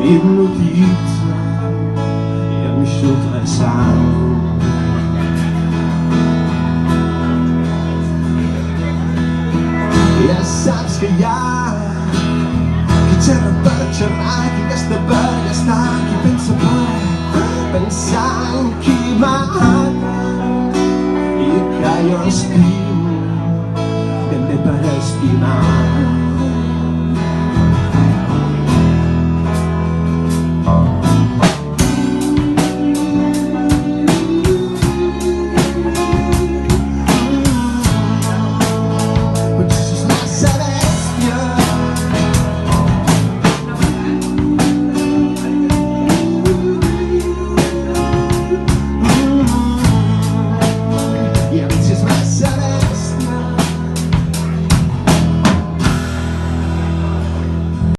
hipnotitza i em xuta la sang. Ja saps que hi ha qui xerra per xerrar, qui gasta per gastar, qui pensa per pensar en qui mata i que jo estimo també per estimar.